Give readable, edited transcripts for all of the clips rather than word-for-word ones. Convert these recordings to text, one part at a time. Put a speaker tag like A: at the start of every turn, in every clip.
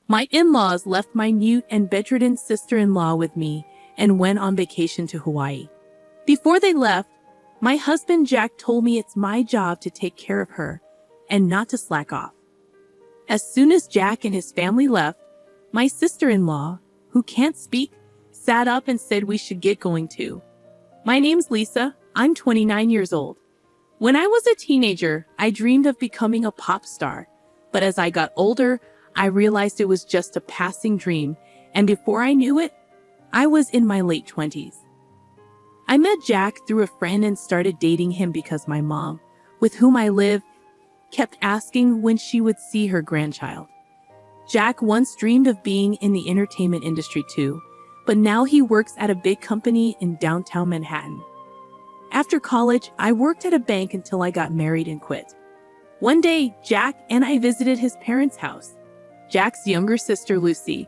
A: My in-laws left my mute and bedridden sister-in-law with me and went on vacation to Hawaii. Before they left, my husband Jack told me it's my job to take care of her and not to slack off. As soon as Jack and his family left, my sister-in-law, who can't speak, sat up and said we should get going too. My name's Lisa. I'm 29 years old. When I was a teenager, I dreamed of becoming a pop star. But as I got older, I realized it was just a passing dream, and before I knew it, I was in my late 20s. I met Jack through a friend and started dating him because my mom, with whom I live, kept asking when she would see her grandchild. Jack once dreamed of being in the entertainment industry too, but now he works at a big company in downtown Manhattan. After college, I worked at a bank until I got married and quit. One day, Jack and I visited his parents' house. Jack's younger sister, Lucy,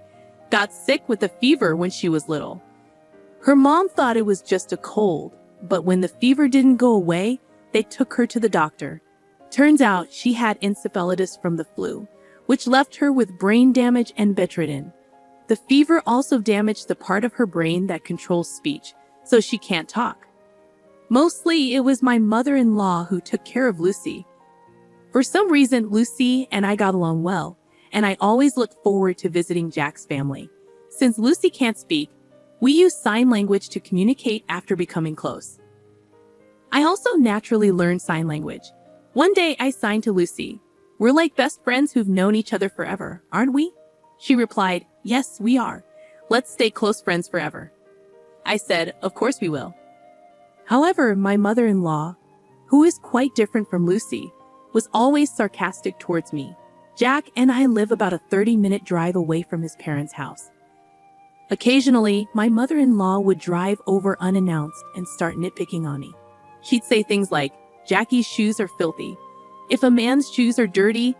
A: got sick with a fever when she was little. Her mom thought it was just a cold, but when the fever didn't go away, they took her to the doctor. Turns out she had encephalitis from the flu, which left her with brain damage and bedridden. The fever also damaged the part of her brain that controls speech, so she can't talk. Mostly, it was my mother-in-law who took care of Lucy. For some reason, Lucy and I got along well, and I always looked forward to visiting Jack's family. Since Lucy can't speak, we use sign language to communicate after becoming close. I also naturally learned sign language. One day, I signed to Lucy. "We're like best friends who've known each other forever, aren't we?" She replied, "Yes, we are. Let's stay close friends forever." I said, "Of course we will." However, my mother-in-law, who is quite different from Lucy, was always sarcastic towards me. Jack and I live about a 30-minute drive away from his parents' house. Occasionally, my mother-in-law would drive over unannounced and start nitpicking on me. She'd say things like, "Jackie's shoes are filthy. If a man's shoes are dirty,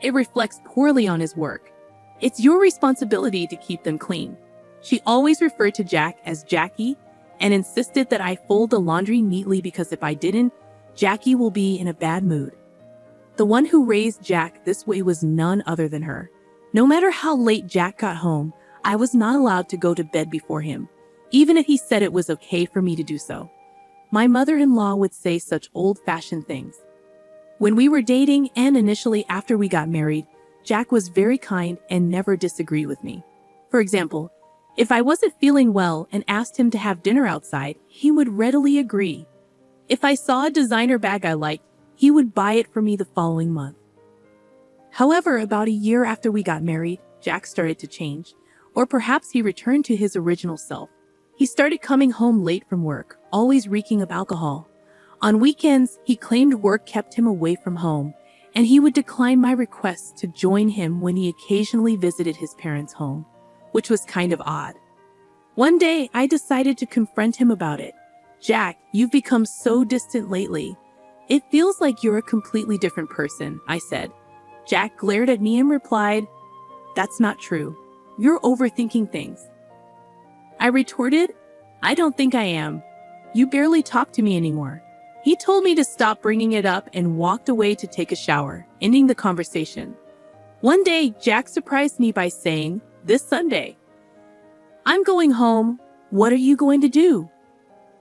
A: it reflects poorly on his work. It's your responsibility to keep them clean." She always referred to Jack as Jackie and insisted that I fold the laundry neatly because if I didn't, Jackie will be in a bad mood. The one who raised Jack this way was none other than her. No matter how late Jack got home, I was not allowed to go to bed before him, even if he said it was okay for me to do so. My mother-in-law would say such old-fashioned things. When we were dating and initially after we got married, Jack was very kind and never disagreed with me. For example, if I wasn't feeling well and asked him to have dinner outside, he would readily agree. If I saw a designer bag I liked, he would buy it for me the following month. However, about a year after we got married, Jack started to change, or perhaps he returned to his original self. He started coming home late from work, always reeking of alcohol. On weekends, he claimed work kept him away from home, and he would decline my requests to join him when he occasionally visited his parents' home, which was kind of odd. One day, I decided to confront him about it. "Jack, you've become so distant lately. It feels like you're a completely different person," I said. Jack glared at me and replied, "That's not true. You're overthinking things." I retorted, "I don't think I am. You barely talk to me anymore." He told me to stop bringing it up and walked away to take a shower, ending the conversation. One day, Jack surprised me by saying, "This Sunday, I'm going home. What are you going to do?"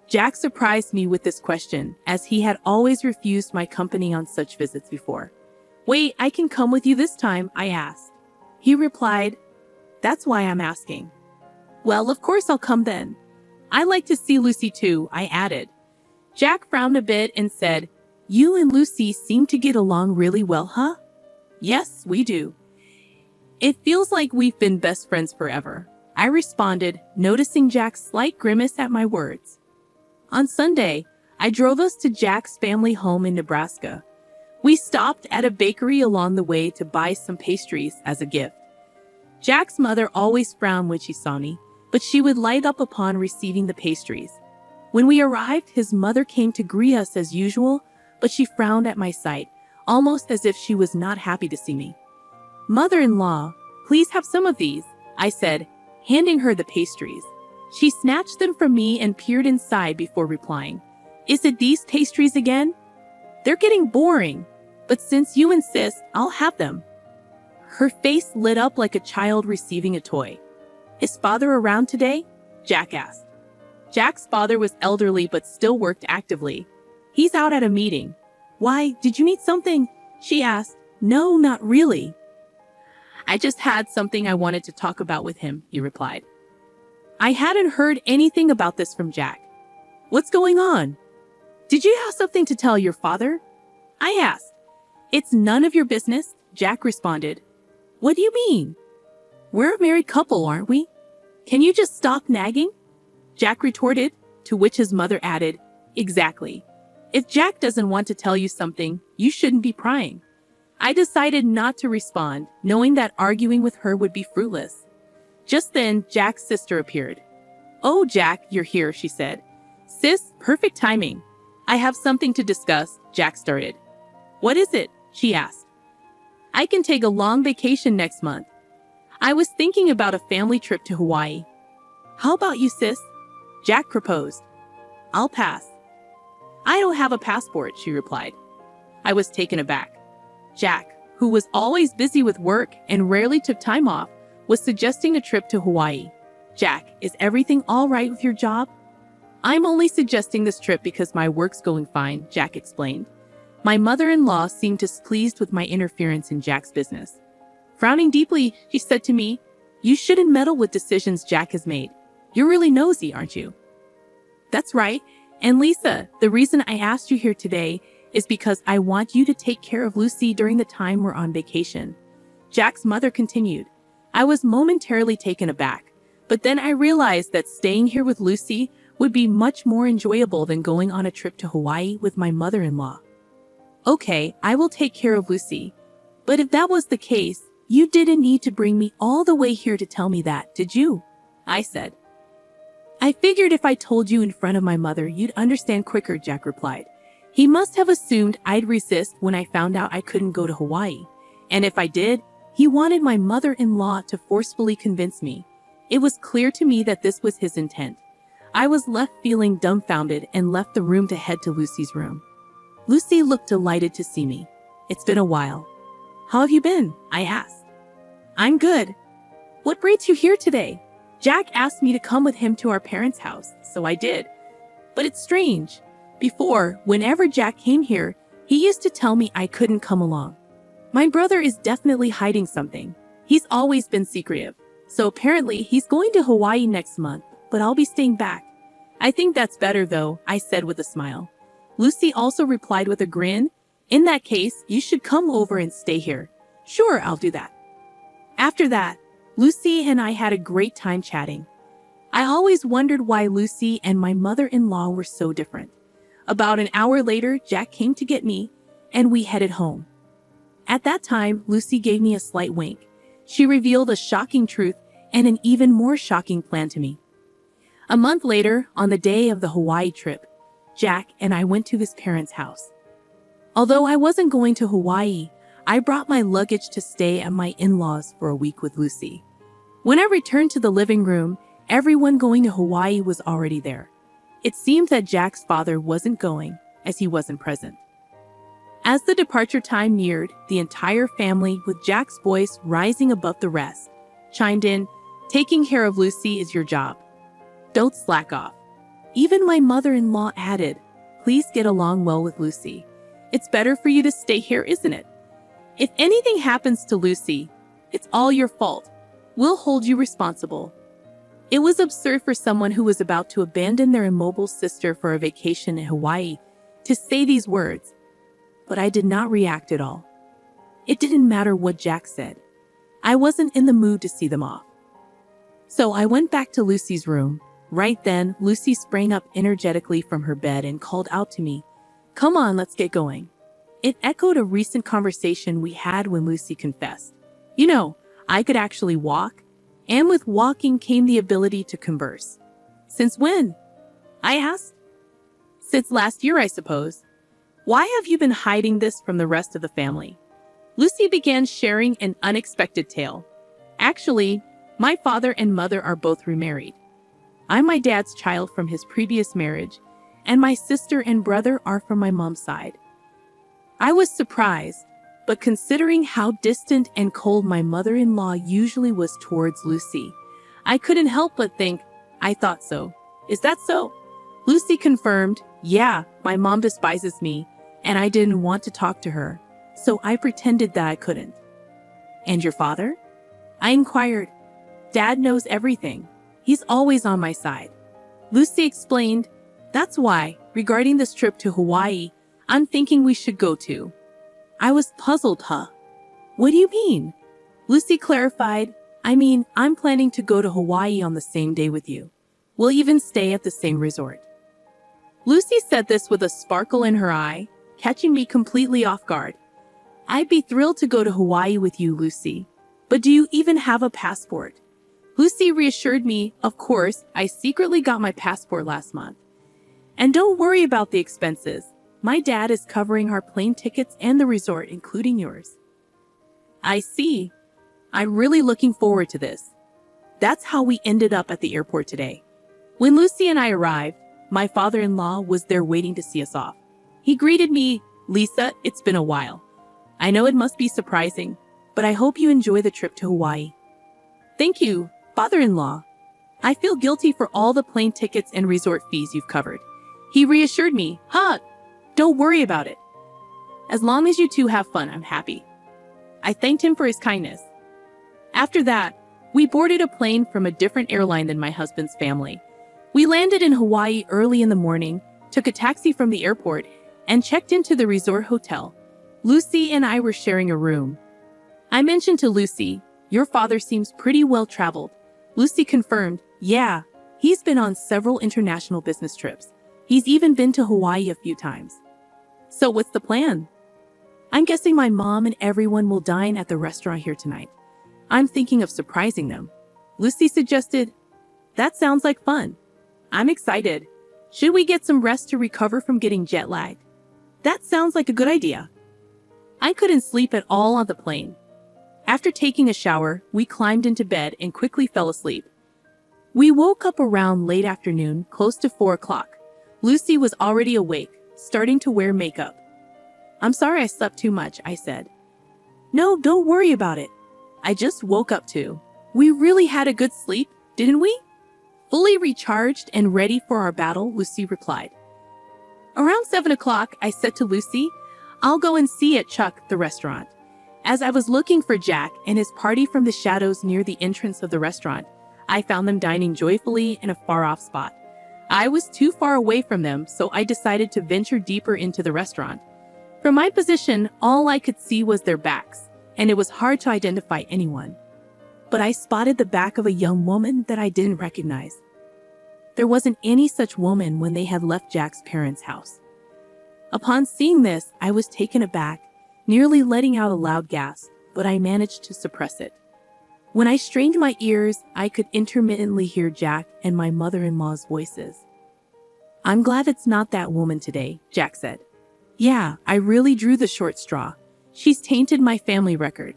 A: Jack surprised me with this question, as he had always refused my company on such visits before. "Wait, I can come with you this time," I asked. He replied, "That's why I'm asking." "Well, of course I'll come then. I like to see Lucy too," I added. Jack frowned a bit and said, "You and Lucy seem to get along really well, huh?" "Yes, we do. It feels like we've been best friends forever," I responded, noticing Jack's slight grimace at my words. On Sunday, I drove us to Jack's family home in Nebraska. We stopped at a bakery along the way to buy some pastries as a gift. Jack's mother always frowned when she saw me, but she would light up upon receiving the pastries. When we arrived, his mother came to greet us as usual, but she frowned at my sight, almost as if she was not happy to see me. "Mother-in-law, please have some of these," I said, handing her the pastries. She snatched them from me and peered inside before replying, "Is it these pastries again? They're getting boring, but since you insist, I'll have them." Her face lit up like a child receiving a toy. "Is father around today?" Jack asked. Jack's father was elderly but still worked actively. "He's out at a meeting." "Why, did you need something?" she asked. "No, not really. I just had something I wanted to talk about with him," he replied. I hadn't heard anything about this from Jack. "What's going on? Did you have something to tell your father?" I asked. "It's none of your business," Jack responded. "What do you mean? We're a married couple, aren't we? Can you just stop nagging?" Jack retorted, to which his mother added, "Exactly. If Jack doesn't want to tell you something, you shouldn't be prying." I decided not to respond, knowing that arguing with her would be fruitless. Just then, Jack's sister appeared. "Oh, Jack, you're here," she said. "Sis, perfect timing. I have something to discuss," Jack started. "What is it?" she asked. "I can take a long vacation next month. I was thinking about a family trip to Hawaii." "How about you, sis?" Jack proposed. "I'll pass." "I don't have a passport," she replied. I was taken aback. Jack, who was always busy with work and rarely took time off, was suggesting a trip to Hawaii. "Jack, is everything all right with your job?" "I'm only suggesting this trip because my work's going fine," Jack explained. My mother-in-law seemed displeased with my interference in Jack's business. Frowning deeply, she said to me, "You shouldn't meddle with decisions Jack has made. You're really nosy, aren't you?" "That's right. And Lisa, the reason I asked you here today is because I want you to take care of Lucy during the time we're on vacation." Jack's mother continued. I was momentarily taken aback, but then I realized that staying here with Lucy would be much more enjoyable than going on a trip to Hawaii with my mother-in-law. "Okay, I will take care of Lucy. But if that was the case, you didn't need to bring me all the way here to tell me that, did you?" I said. "I figured if I told you in front of my mother, you'd understand quicker," Jack replied. He must have assumed I'd resist when I found out I couldn't go to Hawaii. And if I did, he wanted my mother-in-law to forcefully convince me. It was clear to me that this was his intent. I was left feeling dumbfounded and left the room to head to Lucy's room. Lucy looked delighted to see me. "It's been a while. How have you been?" I asked. "I'm good." "What brings you here today?" Jack asked me to come with him to our parents' house, so I did. But it's strange. Before, whenever Jack came here, he used to tell me I couldn't come along. My brother is definitely hiding something. He's always been secretive. So apparently he's going to Hawaii next month, but I'll be staying back. "I think that's better though," I said with a smile. Lucy also replied with a grin. "In that case, you should come over and stay here." "Sure, I'll do that." After that, Lucy and I had a great time chatting. I always wondered why Lucy and my mother-in-law were so different. About an hour later, Jack came to get me, and we headed home. At that time, Lucy gave me a slight wink. She revealed a shocking truth and an even more shocking plan to me. A month later, on the day of the Hawaii trip, Jack and I went to his parents' house. Although I wasn't going to Hawaii, I brought my luggage to stay at my in-laws for a week with Lucy. When I returned to the living room, everyone going to Hawaii was already there. It seemed that Jack's father wasn't going, as he wasn't present. As the departure time neared, the entire family, with Jack's voice rising above the rest, chimed in, "Taking care of Lucy is your job. Don't slack off." Even my mother-in-law added, "Please get along well with Lucy. It's better for you to stay here, isn't it? If anything happens to Lucy, it's all your fault. We'll hold you responsible." It was absurd for someone who was about to abandon their immobile sister for a vacation in Hawaii to say these words, but I did not react at all. It didn't matter what Jack said. I wasn't in the mood to see them off. So I went back to Lucy's room. Right then, Lucy sprang up energetically from her bed and called out to me, "Come on, let's get going." It echoed a recent conversation we had when Lucy confessed, "You know, I could actually walk." And with walking came the ability to converse. "Since when?" I asked. "Since last year, I suppose. Why have you been hiding this from the rest of the family?" Lucy began sharing an unexpected tale. "Actually, my father and mother are both remarried. I'm my dad's child from his previous marriage, and my sister and brother are from my mom's side." I was surprised. but considering how distant and cold my mother-in-law usually was towards Lucy, I couldn't help but think, I thought so. Is that so? Lucy confirmed, yeah, my mom despises me, and I didn't want to talk to her, so I pretended that I couldn't. And your father? I inquired. Dad knows everything. He's always on my side. Lucy explained, that's why, regarding this trip to Hawaii, I'm thinking we should go too. I was puzzled, What do you mean? Lucy clarified, I mean, I'm planning to go to Hawaii on the same day with you. We'll even stay at the same resort. Lucy said this with a sparkle in her eye, catching me completely off guard. I'd be thrilled to go to Hawaii with you, Lucy. But do you even have a passport? Lucy reassured me, of course, I secretly got my passport last month. And don't worry about the expenses. My dad is covering our plane tickets and the resort, including yours. I see. I'm really looking forward to this. That's how we ended up at the airport today. When Lucy and I arrived, my father-in-law was there waiting to see us off. He greeted me, Lisa, it's been a while. I know it must be surprising, but I hope you enjoy the trip to Hawaii. Thank you, father-in-law. I feel guilty for all the plane tickets and resort fees you've covered. He reassured me, don't worry about it. As long as you two have fun, I'm happy. I thanked him for his kindness. After that, we boarded a plane from a different airline than my husband's family. We landed in Hawaii early in the morning, took a taxi from the airport, and checked into the resort hotel. Lucy and I were sharing a room. I mentioned to Lucy, your father seems pretty well-traveled. Lucy confirmed, yeah, he's been on several international business trips. He's even been to Hawaii a few times. So what's the plan? I'm guessing my mom and everyone will dine at the restaurant here tonight. I'm thinking of surprising them. Lucy suggested, that sounds like fun. I'm excited. Should we get some rest to recover from getting jet lagged? That sounds like a good idea. I couldn't sleep at all on the plane. After taking a shower, we climbed into bed and quickly fell asleep. We woke up around late afternoon, close to 4 o'clock. Lucy was already awake, starting to wear makeup. I'm sorry I slept too much, I said. No, don't worry about it. I just woke up too. We really had a good sleep, didn't we? Fully recharged and ready for our battle, Lucy replied. Around 7 o'clock, I said to Lucy, I'll go and see at Chuck, the restaurant. As I was looking for Jack and his party from the shadows near the entrance of the restaurant, I found them dining joyfully in a far-off spot. I was too far away from them, so I decided to venture deeper into the restaurant. From my position, all I could see was their backs, and it was hard to identify anyone. But I spotted the back of a young woman that I didn't recognize. There wasn't any such woman when they had left Jack's parents' house. Upon seeing this, I was taken aback, nearly letting out a loud gasp, but I managed to suppress it. When I strained my ears, I could intermittently hear Jack and my mother-in-law's voices. I'm glad it's not that woman today, Jack said. Yeah, I really drew the short straw. She's tainted my family record.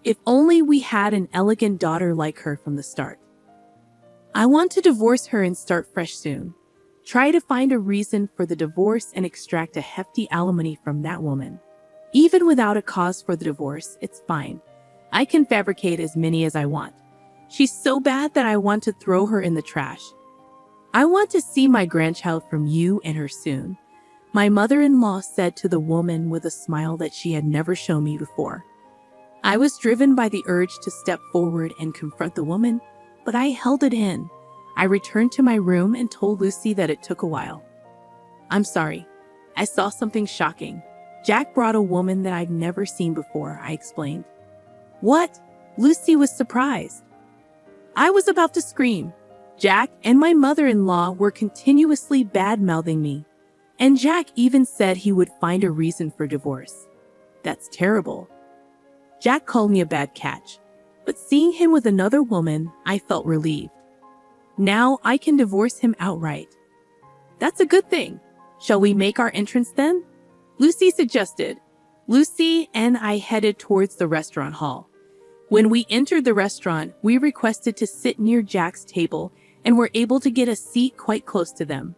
A: If only we had an elegant daughter like her from the start. I want to divorce her and start fresh soon. Try to find a reason for the divorce and extract a hefty alimony from that woman. Even without a cause for the divorce, it's fine. I can fabricate as many as I want. She's so bad that I want to throw her in the trash. I want to see my grandchild from you and her soon, my mother-in-law said to the woman with a smile that she had never shown me before. I was driven by the urge to step forward and confront the woman, but I held it in. I returned to my room and told Lucy that it took a while. I'm sorry. I saw something shocking. Jack brought a woman that I've never seen before, I explained. What? Lucy was surprised. I was about to scream. Jack and my mother-in-law were continuously bad-mouthing me. And Jack even said he would find a reason for divorce. That's terrible. Jack called me a bad catch, but seeing him with another woman, I felt relieved. Now I can divorce him outright. That's a good thing. Shall we make our entrance then? Lucy suggested. Lucy and I headed towards the restaurant hall. When we entered the restaurant, we requested to sit near Jack's table and were able to get a seat quite close to them.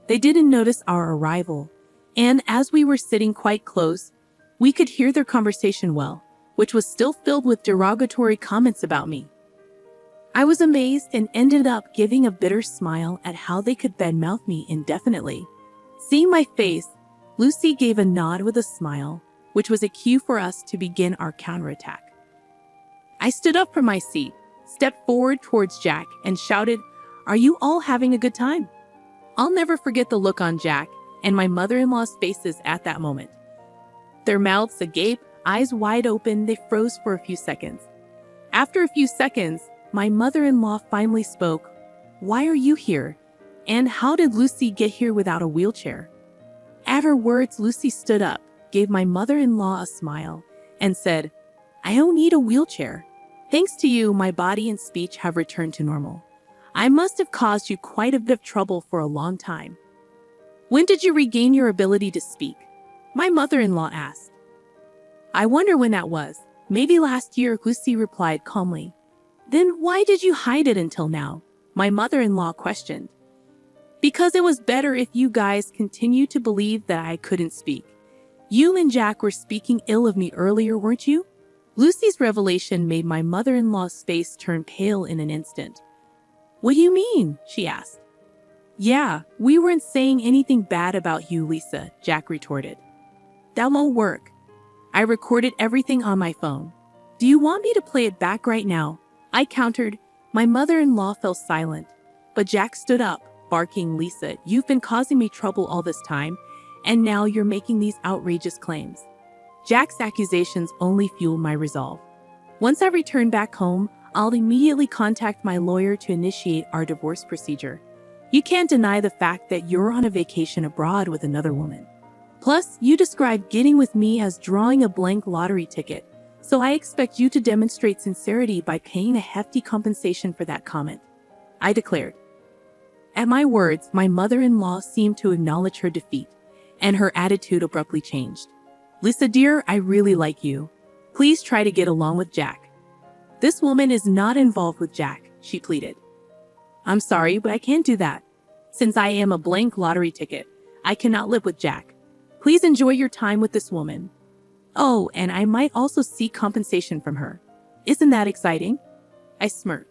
A: They didn't notice our arrival, and as we were sitting quite close, We could hear their conversation well, which was still filled with derogatory comments about me. I was amazed and ended up giving a bitter smile at how they could badmouth me indefinitely. Seeing my face, Lucy gave a nod with a smile, which was a cue for us to begin our counterattack. I stood up from my seat, stepped forward towards Jack, and shouted, "Are you all having a good time?" I'll never forget the look on Jack and my mother-in-law's faces at that moment. Their mouths agape, eyes wide open, they froze for a few seconds. After a few seconds, my mother-in-law finally spoke. "Why are you here? And how did Lucy get here without a wheelchair?" At her words, Lucy stood up, gave my mother-in-law a smile, and said, "I don't need a wheelchair. Thanks to you, my body and speech have returned to normal. I must have caused you quite a bit of trouble for a long time." "When did you regain your ability to speak?" my mother-in-law asked. "I wonder when that was. Maybe last year," Lucy replied calmly. "Then why did you hide it until now?" my mother-in-law questioned. "Because it was better if you guys continued to believe that I couldn't speak. You and Jack were speaking ill of me earlier, weren't you?" Lucy's revelation made my mother-in-law's face turn pale in an instant. "What do you mean?" she asked. "Yeah, we weren't saying anything bad about you, Lisa," Jack retorted. "That won't work. I recorded everything on my phone. Do you want me to play it back right now?" I countered. My mother-in-law fell silent, but Jack stood up, barking, "Lisa, you've been causing me trouble all this time, and now you're making these outrageous claims." Jack's accusations only fueled my resolve. Once I return back home, I'll immediately contact my lawyer to initiate our divorce procedure. You can't deny the fact that you're on a vacation abroad with another woman. Plus, you described getting with me as drawing a blank lottery ticket, so I expect you to demonstrate sincerity by paying a hefty compensation for that comment, I declared. At my words, my mother-in-law seemed to acknowledge her defeat, and her attitude abruptly changed. "Lisa dear, I really like you. Please try to get along with Jack." "This woman is not involved with Jack," she pleaded. "I'm sorry, but I can't do that. Since I am a blank lottery ticket, I cannot live with Jack. Please enjoy your time with this woman. Oh, and I might also seek compensation from her. Isn't that exciting?" I smirked.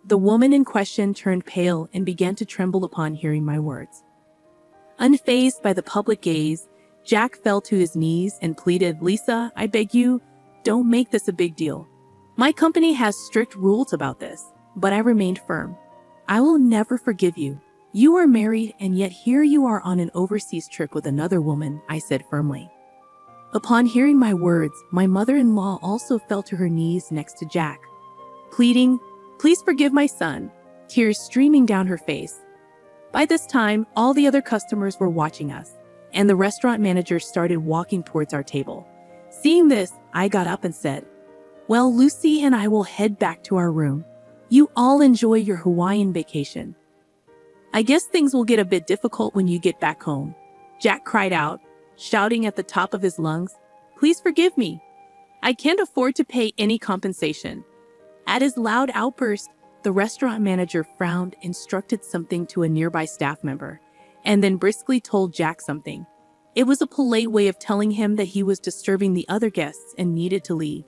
A: The woman in question turned pale and began to tremble upon hearing my words. Unfazed by the public gaze, Jack fell to his knees and pleaded, "Lisa, I beg you, don't make this a big deal. My company has strict rules about this," but I remained firm. "I will never forgive you. You are married, and yet here you are on an overseas trip with another woman," I said firmly. Upon hearing my words, my mother-in-law also fell to her knees next to Jack, pleading, "Please forgive my son," tears streaming down her face. By this time, all the other customers were watching us, and the restaurant manager started walking towards our table. Seeing this, I got up and said, "Well, Lucy and I will head back to our room. You all enjoy your Hawaiian vacation. I guess things will get a bit difficult when you get back home." Jack cried out, shouting at the top of his lungs, "Please forgive me. I can't afford to pay any compensation." At his loud outburst, the restaurant manager frowned, instructed something to a nearby staff member, and then briskly told Jack something. It was a polite way of telling him that he was disturbing the other guests and needed to leave.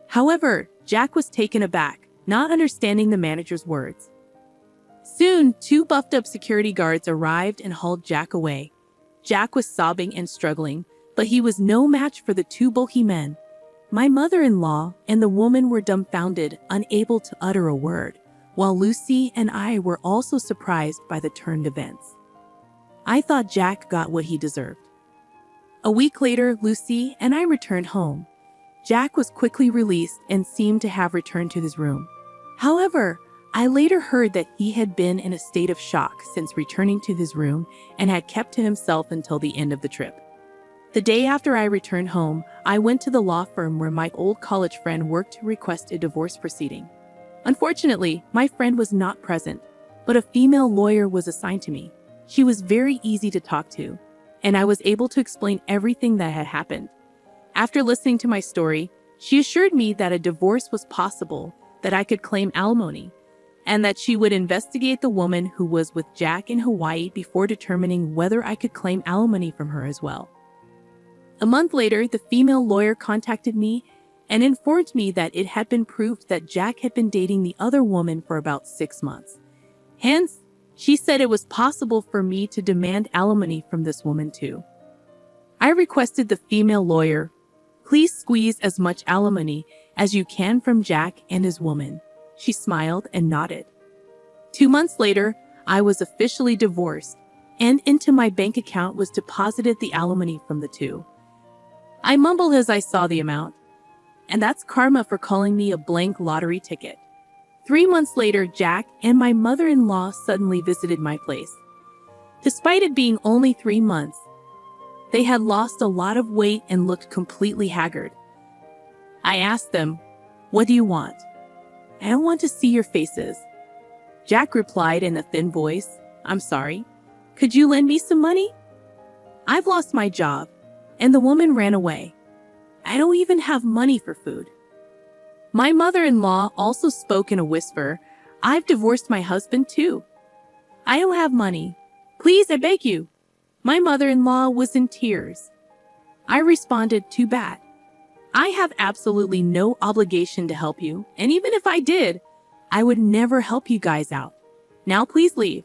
A: However, Jack was taken aback, not understanding the manager's words. Soon, 2 buffed-up security guards arrived and hauled Jack away. Jack was sobbing and struggling, but he was no match for the 2 bulky men. My mother-in-law and the woman were dumbfounded, unable to utter a word, while Lucy and I were also surprised by the turned events. I thought Jack got what he deserved. A week later, Lucy and I returned home. Jack was quickly released and seemed to have returned to his room. However, I later heard that he had been in a state of shock since returning to his room and had kept to himself until the end of the trip. The day after I returned home, I went to the law firm where my old college friend worked to request a divorce proceeding. Unfortunately, my friend was not present, but a female lawyer was assigned to me. She was very easy to talk to, and I was able to explain everything that had happened. After listening to my story, she assured me that a divorce was possible, that I could claim alimony, and that she would investigate the woman who was with Jack in Hawaii before determining whether I could claim alimony from her as well. A month later, the female lawyer contacted me and informed me that it had been proved that Jack had been dating the other woman for about 6 months. Hence, she said it was possible for me to demand alimony from this woman too. I requested the female lawyer, "Please squeeze as much alimony as you can from Jack and his woman." She smiled and nodded. 2 months later, I was officially divorced, and into my bank account was deposited the alimony from the two. I mumbled as I saw the amount. And that's karma for calling me a blank lottery ticket. 3 months later, Jack and my mother-in-law suddenly visited my place. Despite it being only 3 months, they had lost a lot of weight and looked completely haggard. I asked them, "What do you want?" "I don't want to see your faces." Jack replied in a thin voice, "I'm sorry. Could you lend me some money? I've lost my job." And the woman ran away. "I don't even have money for food." My mother-in-law also spoke in a whisper, "I've divorced my husband too. I don't have money. Please, I beg you." My mother-in-law was in tears. I responded, "Too bad. I have absolutely no obligation to help you, and even if I did, I would never help you guys out. Now please leave."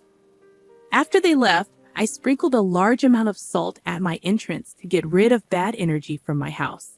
A: After they left, I sprinkled a large amount of salt at my entrance to get rid of bad energy from my house.